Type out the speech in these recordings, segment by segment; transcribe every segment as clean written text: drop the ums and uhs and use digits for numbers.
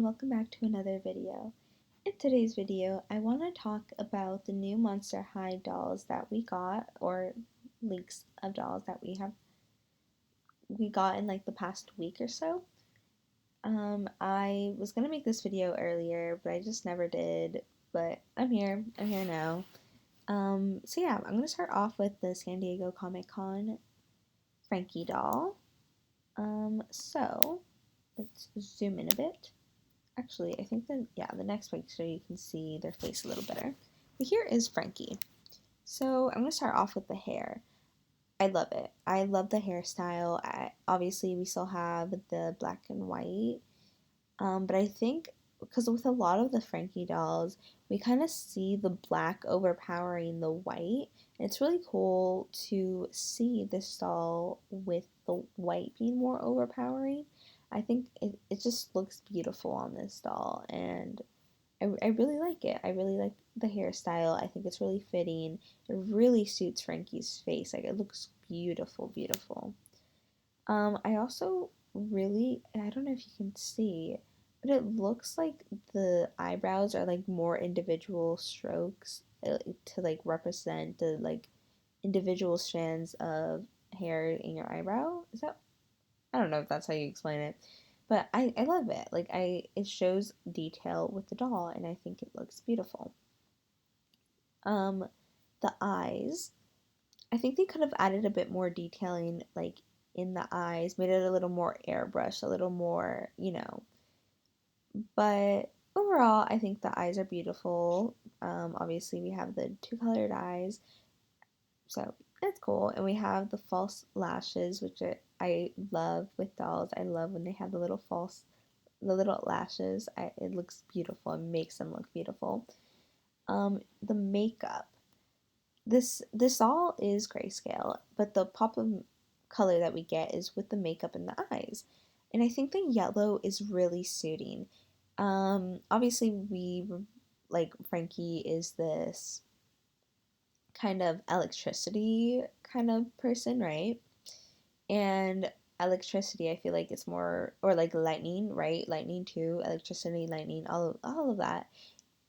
welcome back to another video. In today's video, I want to talk about the new Monster High dolls that we got, or leaks of dolls that we got in like the past week or so. I was gonna make this video earlier, but I just never did. But I'm here. I'm here now. So yeah, I'm gonna start off with the San Diego Comic Con Frankie doll. So let's zoom in a bit. Actually, I think that, yeah, the next picture you can see their face a little better. But here is Frankie. So I'm going to start off with the hair. I love it. I love the hairstyle. Obviously, we still have the black and white. But I think, because with a lot of the Frankie dolls, we kind of see the black overpowering the white. And it's really cool to see this doll with the white being more overpowering. I think it just looks beautiful on this doll, and I really like it. I really like the hairstyle. I think it's really fitting. It really suits Frankie's face. Like, it looks beautiful, beautiful. I also really, I don't know if you can see, but it looks like the eyebrows are like more individual strokes to like represent the like individual strands of hair in your eyebrow. Is that, I don't know if that's how you explain it, but I love it. Like, it shows detail with the doll, and I think it looks beautiful. Um, the eyes, I think they could have added a bit more detailing, like in the eyes, made it a little more airbrushed, a little more, But overall, I think the eyes are beautiful. Obviously, we have the two colored eyes, so that's cool. And we have the false lashes, which I love with dolls. I love when they have the little lashes. It looks beautiful. It makes them look beautiful. The makeup. This doll is grayscale, but the pop of color that we get is with the makeup and the eyes. And I think the yellow is really suiting. Obviously, like, Frankie is this kind of electricity kind of person, right? And electricity, I feel like it's more, or like lightning, right? Lightning too, electricity, lightning, all of that.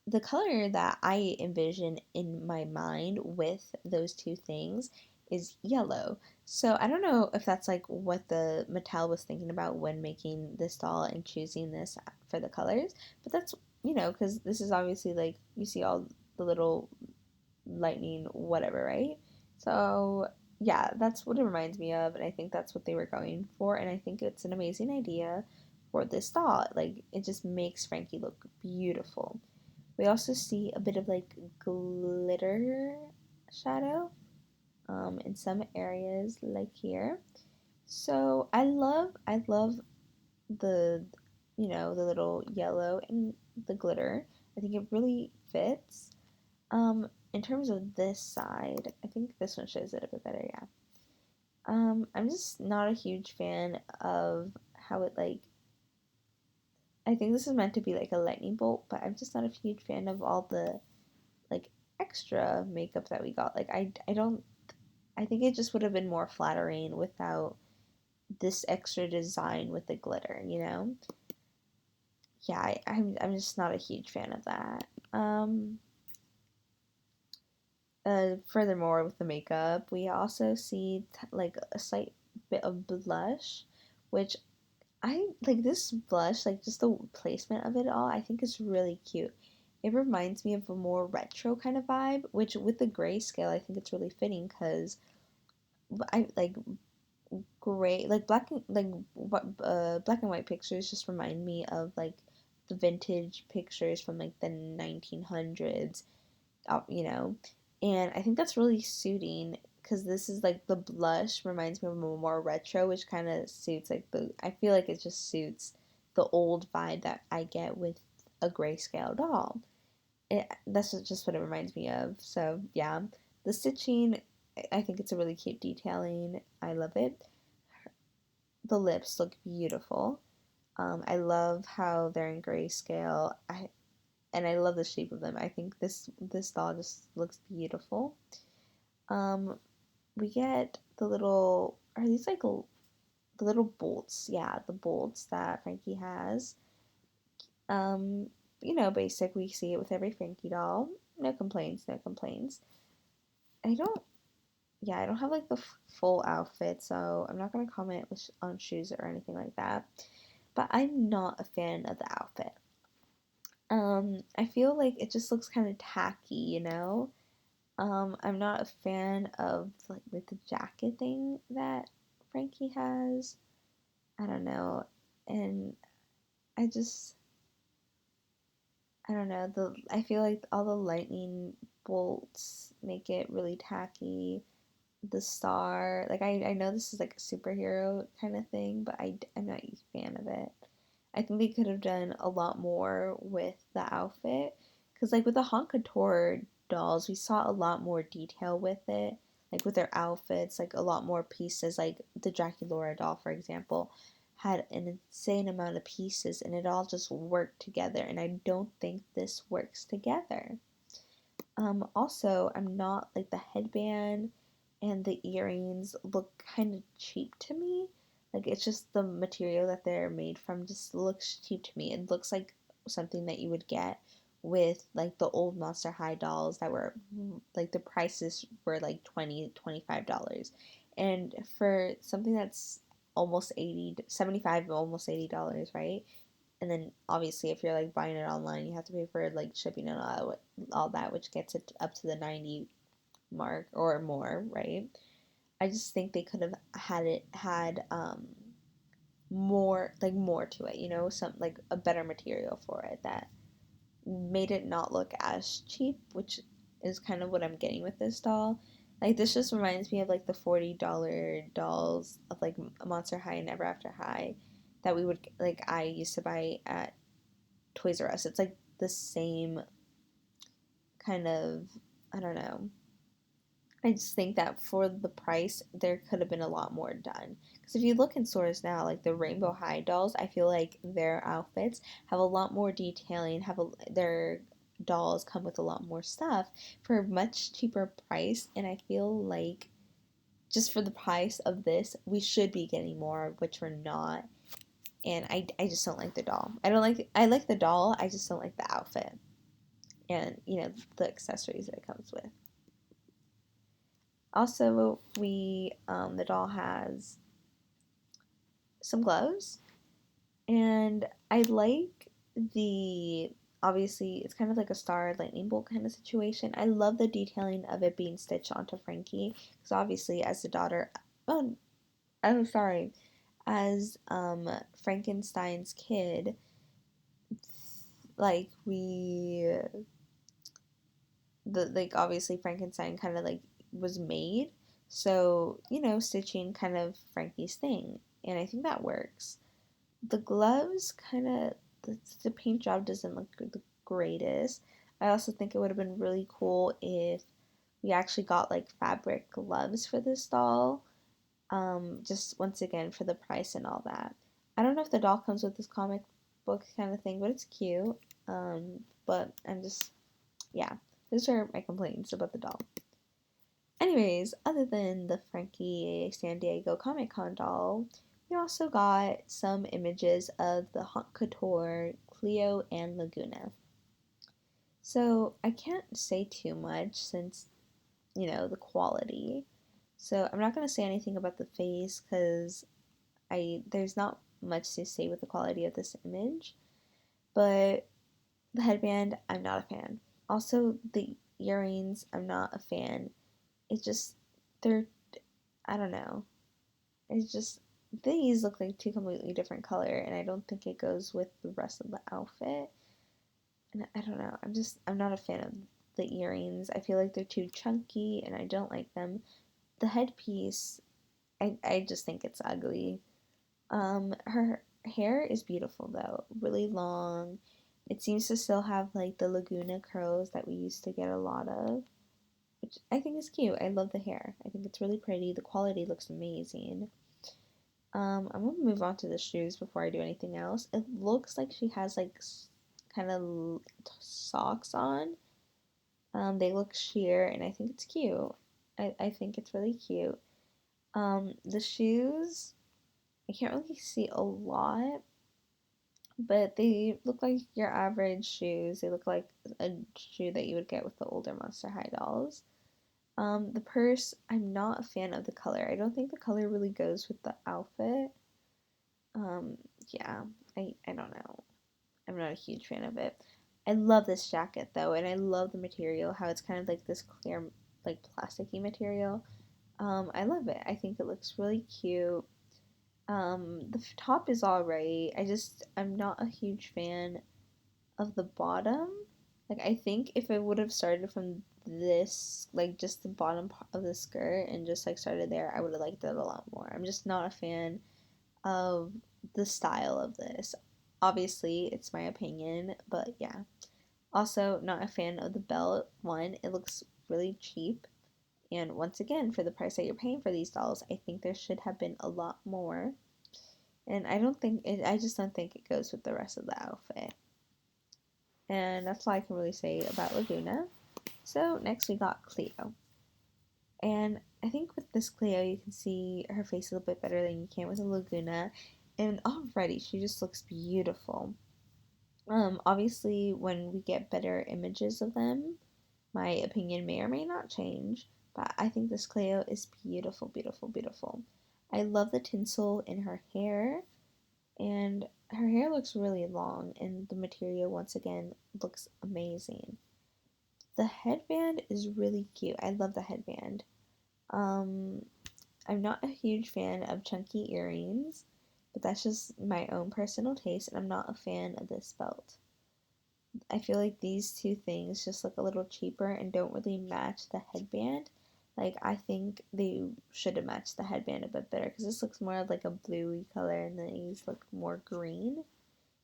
The color that I envision in my mind with those two things is yellow. So I don't know if that's like what the Mattel was thinking about when making this doll and choosing this for the colors, but that's, because this is obviously, like, you see all the little lightning whatever, right? So yeah, that's what it reminds me of, and I think that's what they were going for, and I think it's an amazing idea for this doll. Like, it just makes Frankie look beautiful. We also see a bit of like glitter shadow in some areas, like here. So I love the, the little yellow and the glitter. I think it really fits. In terms of this side, I think this one shows it a bit better, yeah. I'm just not a huge fan of how it, like, I think this is meant to be like a lightning bolt, but I'm just not a huge fan of all the, like, extra makeup that we got. Like, I don't, I think it just would have been more flattering without this extra design with the glitter, you know? Yeah, I'm just not a huge fan of that. Furthermore, with the makeup, we also see like a slight bit of blush, which I like. This blush, like, just the placement of it all, I think is really cute. It reminds me of a more retro kind of vibe, which with the grayscale, I think it's really fitting because I like gray, like black and white pictures just remind me of like the vintage pictures from like the 1900s, you know, and I think that's really suiting because this is like the blush reminds me of a more retro, which kind of suits like I feel like it just suits the old vibe that I get with a grayscale doll. That's just what it reminds me of. So yeah, the stitching, I think it's a really cute detailing. I love it. The lips look beautiful. I love how they're in grayscale. I love the shape of them. I think this doll just looks beautiful. Um, we get the little, are these like the little bolts? Yeah, the bolts that Frankie has. Um, basic. We see it with every Frankie doll. No complaints, no complaints. I don't, yeah, I don't have like the full outfit, so I'm not gonna comment on shoes or anything like that. But I'm not a fan of the outfit. I feel like it just looks kind of tacky, you know? I'm not a fan of like the jacket thing that Frankie has. I don't know. And I just I don't know. I feel like all the lightning bolts make it really tacky. The star, like I know this is like a superhero kind of thing, but I'm not a fan of it. I think they could have done a lot more with the outfit. Because, like, with the Haute Couture dolls, we saw a lot more detail with it. Like, with their outfits, like, a lot more pieces. Like, the Jackie Laura doll, for example, had an insane amount of pieces, and it all just worked together. And I don't think this works together. Also, I'm not like the headband and the earrings look kind of cheap to me. Like it's just the material that they're made from just looks cheap to me. It looks like something that you would get with like the old Monster High dolls that were like the prices were like 20 $25. And for something that's almost 80 75 almost $80, right? And then obviously if you're like buying it online you have to pay for like shipping and all that, which gets it up to the 90 mark or more, right? I just think they could have had more to it, some like a better material for it that made it not look as cheap, which is kind of what I'm getting with this doll. Like this just reminds me of like the $40 dolls of like Monster High and Ever After High that we would like I used to buy at Toys R Us. It's like the same kind of, I don't know. I just think that for the price, there could have been a lot more done. Because if you look in stores now, like the Rainbow High dolls, I feel like their outfits have a lot more detailing. Their dolls come with a lot more stuff for a much cheaper price, and I feel like just for the price of this, we should be getting more, which we're not. And I just don't like the doll. I like the doll. I just don't like the outfit. And the accessories that it comes with. Also, we the doll has some gloves, and I like the obviously it's kind of like a star lightning bolt kind of situation. I love the detailing of it being stitched onto Frankie because obviously as the daughter, oh, I'm sorry, as Frankenstein's kid, like like obviously Frankenstein kind of like was made. So, stitching kind of Frankie's thing. And I think that works. The gloves kind of the paint job doesn't look the greatest. I also think it would have been really cool if we actually got like fabric gloves for this doll. Just once again for the price and all that. I don't know if the doll comes with this comic book kind of thing, but it's cute. But I'm just yeah, those are my complaints about the doll. Anyways, other than the Frankie San Diego Comic Con doll, we also got some images of the Haute Couture, Cleo, and Laguna. So I can't say too much since, the quality. So I'm not going to say anything about the face because there's not much to say with the quality of this image. But the headband, I'm not a fan. Also, the earrings, I'm not a fan. It just, they're, I don't know. It's just, these look like two completely different color, and I don't think it goes with the rest of the outfit. And I don't know. I'm not a fan of the earrings. I feel like they're too chunky, and I don't like them. The headpiece, I just think it's ugly. Her hair is beautiful though, really long. It seems to still have like the Laguna curls that we used to get a lot of, which I think is cute. I love the hair. I think it's really pretty. The quality looks amazing. I'm gonna move on to the shoes before I do anything else. It looks like she has like kind of socks on. They look sheer, and I think it's cute. I think it's really cute. The shoes, I can't really see a lot, but they look like your average shoes. They look like a shoe that you would get with the older Monster High dolls. The purse, I'm not a fan of the color. I don't think the color really goes with the outfit. Um, yeah, I don't know. I'm not a huge fan of it. I love this jacket though, and I love the material, how it's kind of like this clear, like plasticky material. I love it. I think it looks really cute. The top is alright. I'm not a huge fan of the bottom. Like, I think if it would have started from this, like just the bottom part of the skirt and just like started there, I would have liked it a lot more. I'm just not a fan of the style of this. Obviously, it's my opinion, but yeah. Also, not a fan of the belt. One, it looks really cheap. And once again, for the price that you're paying for these dolls, I think there should have been a lot more. And I just don't think it goes with the rest of the outfit. And that's all I can really say about Laguna. So next we got Cleo. And I think with this Cleo, you can see her face a little bit better than you can with the Laguna. And already, she just looks beautiful. Obviously, when we get better images of them, my opinion may or may not change. But I think this Cleo is beautiful, beautiful, beautiful. I love the tinsel in her hair. And her hair looks really long, and the material, once again, looks amazing. The headband is really cute. I love the headband. Um, I'm not a huge fan of chunky earrings, but that's just my own personal taste, and I'm not a fan of this belt. I feel like these two things just look a little cheaper and don't really match the headband. Like, I think they should have matched the headband a bit better because this looks more like a bluey color and these look more green.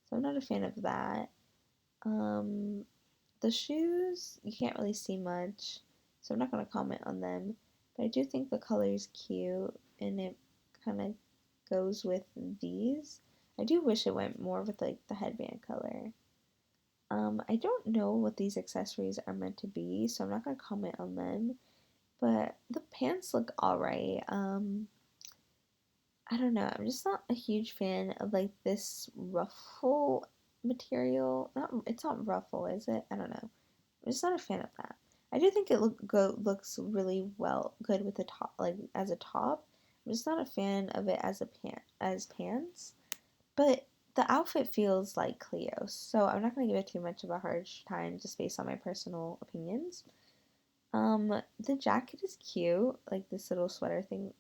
So I'm not a fan of that. Um, the shoes, you can't really see much, so I'm not going to comment on them. But I do think the color is cute and it kind of goes with these. I do wish it went more with like the headband color. I don't know what these accessories are meant to be, so I'm not going to comment on them. But the pants look alright. I don't know. I'm just not a huge fan of like this ruffle material. Not it's not ruffle, is it? I don't know. I'm just not a fan of that. I do think it looks really good with the top, like as a top. I'm just not a fan of it as pants. But the outfit feels like Cleo, so I'm not gonna give it too much of a hard time just based on my personal opinions. The jacket is cute, like this little sweater thing,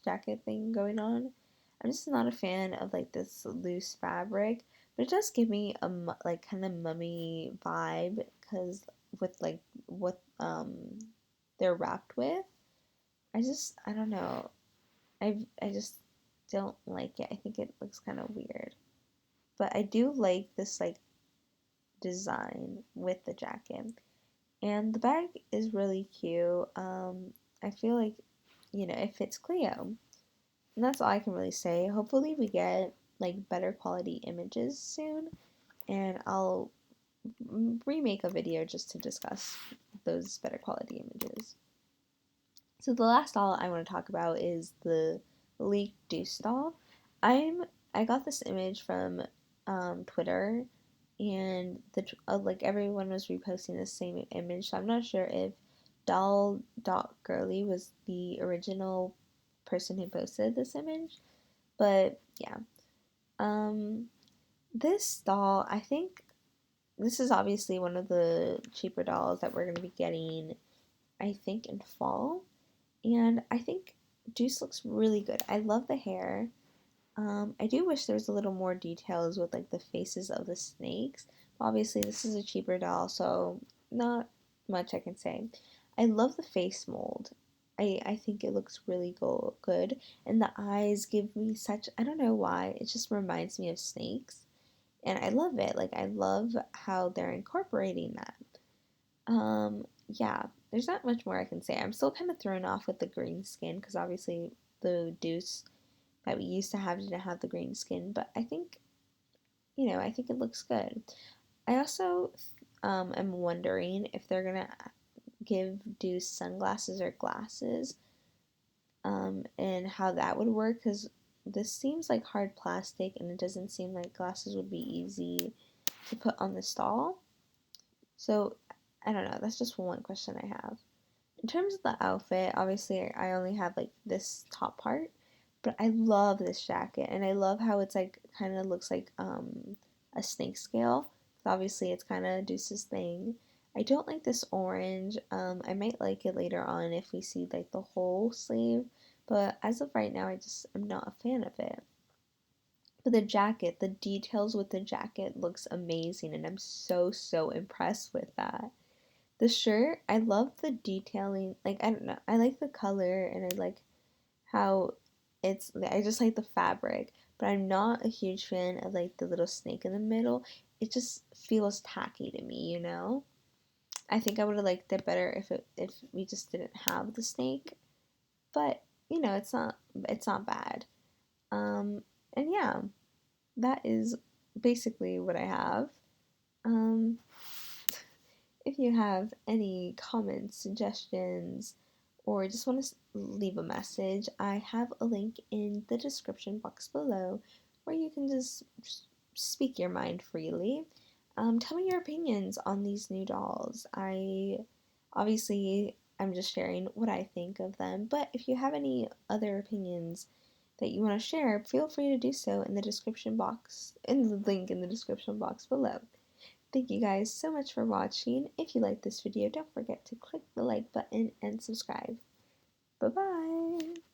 jacket thing going on. I'm just not a fan of like this loose fabric, but it does give me a like kind of mummy vibe because with like what they're wrapped with. I don't know. I just don't like it. I think it looks kind of weird. But I do like this like design with the jacket. And the bag is really cute. I feel like, it fits Cleo. And that's all I can really say. Hopefully we get like better quality images soon and I'll remake a video just to discuss those better quality images. So the last doll I want to talk about is the Leak Deuce doll. I got this image from Twitter, and like everyone was reposting the same image. So I'm not sure if Doll.Girly was the original person who posted this image, but yeah. Um, this doll, I think this is obviously one of the cheaper dolls that we're going to be getting, I think, in fall. And I think Deuce looks really good. I love the hair. I do wish there was a little more details with like the faces of the snakes. Obviously, this is a cheaper doll, so not much I can say. I love the face mold. I think it looks really good. And the eyes give me such, I don't know why, it just reminds me of snakes. And I love it. Like, I love how they're incorporating that. Yeah, there's not much more I can say. I'm still kind of thrown off with the green skin because obviously the Deuce that we used to have didn't have the green skin, but I think it looks good. I also am wondering if they're gonna give Deuce sunglasses or glasses, and how that would work because this seems like hard plastic, and it doesn't seem like glasses would be easy to put on the stall. So I don't know, that's just one question I have. In terms of the outfit, obviously I only have like this top part, but I love this jacket, and I love how it's like kind of looks like a snake scale. Obviously it's kind of Deuce's thing. I don't like this orange. I might like it later on if we see like the whole sleeve, but as of right now I just am not a fan of it. But the jacket, the details with the jacket looks amazing, and I'm so impressed with that. The shirt, I love the detailing. Like, I don't know. I like the color, and I like how I just like the fabric, but I'm not a huge fan of like the little snake in the middle. It just feels tacky to me, you know? I think I would have liked it better if we just didn't have the snake, but you know, it's not bad. Um and yeah, that is basically what I have. Um If you have any comments, suggestions, or just want to leave a message, I have a link in the description box below where you can just speak your mind freely. Tell me your opinions on these new dolls. I'm just sharing what I think of them, but if you have any other opinions that you want to share, feel free to do so in the description box, in the link in the description box below. Thank you guys so much for watching. If you liked this video, don't forget to click the like button and subscribe. Bye bye!